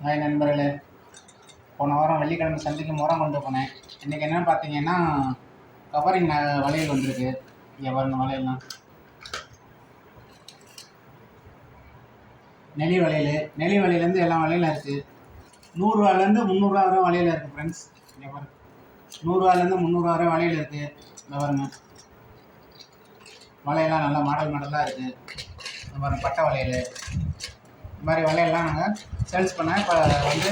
Hi நண்பர்களே, போன வாரம் வெள்ளிக்கிழமை சந்தைக்கு முறம் கொண்டு போனேன். இன்றைக்கி என்னென்னு பார்த்தீங்கன்னா கவரிங் வளையல் வந்திருக்கு. இங்கே பாருங்க, வளையல்லாம் நெளி வளையல். நெளி வளையலேருந்து எல்லா வளையலும் இருக்குது. 100 ரூபாலேருந்து 300 ரூபா வரை வளையல் இருக்குது ஃப்ரெண்ட்ஸ். இங்கே பாருங்க, 100 ரூபாலேருந்து 300 வரை வளையல் இருக்குது. இங்கே பாருங்க, வளையல்லாம் நல்லா மாடலாக இருக்குது. இந்த பாருங்க, பட்டை வளையல். இந்த மாதிரி வளையல்லாம் நாங்கள் சேல்ஸ் பண்ணேன். இப்போ வந்து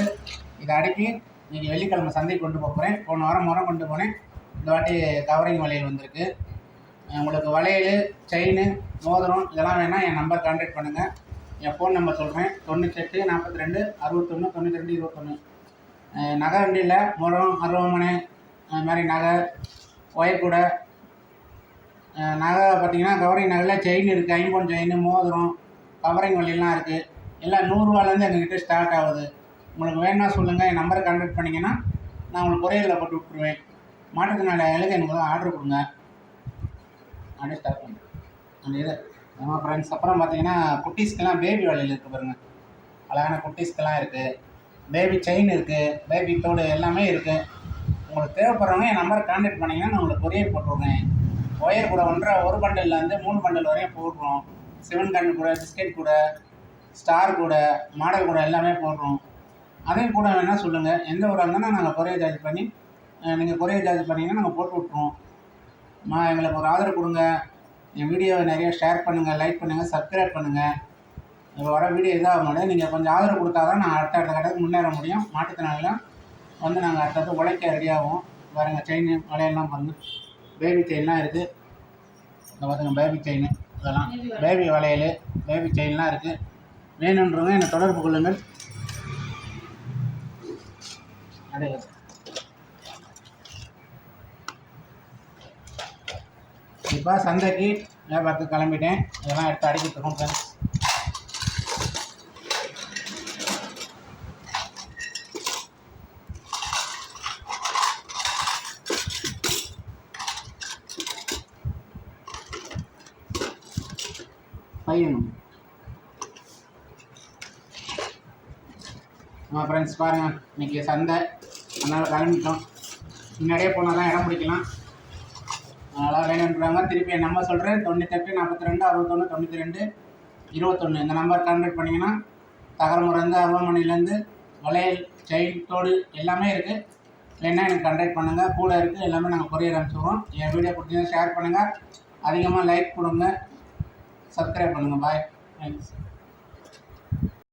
இதை அடுக்கி இன்றைக்கி வெள்ளிக்கிழமை சந்தைக்கு கொண்டு போகிறேன். போன வாரம் முறம் கொண்டு போனேன். இந்த வாட்டி கவரிங் வளையல் வந்திருக்கு. உங்களுக்கு வளையல், செயின், மோதிரம் இதெல்லாம் வேணால் என் நம்பர் கான்டாக்ட் பண்ணுங்கள். என் ஃபோன் நம்பர் சொல்கிறேன், 98 42 61 92 21. நகை வண்டியில் முறம், அருவாமனை, அது மாதிரி நகை, ஒயர் கூட நகை பார்த்திங்கன்னா கவரிங் நகையில் செயின் இருக்குது, ஐம்பொன் செயின், மோதிரம், கவரிங் வளையல்லாம் இருக்குது. எல்லாம் 100 ரூபாலேருந்து எங்ககிட்ட ஸ்டார்ட் ஆகுது. உங்களுக்கு வேணா சொல்லுங்கள், என் நம்பரை கான்டாக்ட் பண்ணிங்கன்னா நான் உங்களுக்கு கொரியரில் போட்டு விட்டுருவேன். மாற்றுத்திறனாளிகளுக்கு எனக்கு ஆர்டர் கொடுங்க. அப்படியே ஸ்டார்ட் பண்ணுறேன் அந்த இது. ஆமாம் ஃப்ரெண்ட்ஸ், அப்புறம் பார்த்தீங்கன்னா குட்டீஸ்க்கெல்லாம் பேபி வளையல் இருக்குது பாருங்கள். அழகான குட்டீஸ்க்கெல்லாம் இருக்குது. பேபி செயின் இருக்குது, பேபி தோடு எல்லாமே இருக்குது. உங்களுக்கு தேவைப்படுறவங்க என் நம்பரை கான்டாக்ட் பண்ணிங்கன்னா நான் உங்களுக்கு கொரியர் போட்டுருவேன். ஒயர் கூட ஒரு பண்டல்லேருந்து 3 பண்டல் வரையும் போடுறோம். சிவன் கண்ணு கூட, பிஸ்கெட் கூட, ஸ்டார் கூட, மாடல் கூட எல்லாமே போடுறோம். அதையும் கூட வேணால் சொல்லுங்கள். எந்த ஊராக இருந்தாலும் நாங்கள் கொரியர் சார்ஜ் பண்ணி, நீங்கள் கொரியர் சார்ஜ் பண்ணிங்கன்னா நாங்கள் போட்டு விட்ருவோம். எங்களுக்கு ஒரு ஆதரவு கொடுங்க. என் வீடியோவை நிறைய ஷேர் பண்ணுங்கள், லைக் பண்ணுங்கள், சப்ஸ்கிரைப் பண்ணுங்கள். இப்போ வர வீடியோ இதாக மாட்டேன். நீங்கள் கொஞ்சம் ஆதரவு கொடுத்தா தான் நான் அடுத்த கட்டத்துக்கு முன்னேற முடியும். மாற்றுத்திறனாளிலாம் வந்து நாங்கள் அடுத்தது உழைக்க ரெடியாகும். பாருங்க, செயின் வளையல்லாம் பாருங்கள், பேபி செயின்லாம் இருக்குது. இந்த பார்த்துங்க, பேபி செயின், இதெல்லாம் பேபி வளையல், பேபி செயின்லாம் இருக்குது. வேணுன்றவங்க என்னை தொடர்பு கொள்ளுங்கள். இப்போ சந்தைக்கு வியாபாரத்துக்கு கிளம்பிட்டேன். இதெல்லாம் எடுத்து அடிக்கிட்டு இருக்கோம் ஃப்ரெண்ட்ஸ். பையனும் ஃப்ரெண்ட்ஸ் பாருங்கள், இன்றைக்கி சந்தை, அதனால் கிளம்பிட்டோம். முன்னாடியே போனால் தான் இடம் பிடிக்கலாம். அதனால் வேணுன்றவங்க திருப்பி என் நம்பர் சொல்கிறேன், 98 42 61 92 21. இந்த நம்பர் கான்டாக்ட் பண்ணிங்கன்னா தகரமுறைந்து அருவாமனையிலேருந்து வளையல், செயின், தோடு எல்லாமே இருக்குது. இல்லைன்னா எனக்கு கான்டாக்ட் பண்ணுங்கள். கூட இருக்குது, எல்லாமே நாங்கள் கொரியர் அனுப்பிச்சுடுவோம். என் வீடியோ பிடிச்சா ஷேர் பண்ணுங்கள், அதிகமாக லைக் கொடுங்க, சப்ஸ்கிரைப் பண்ணுங்கள். பாய், தேங்க்ஸ்.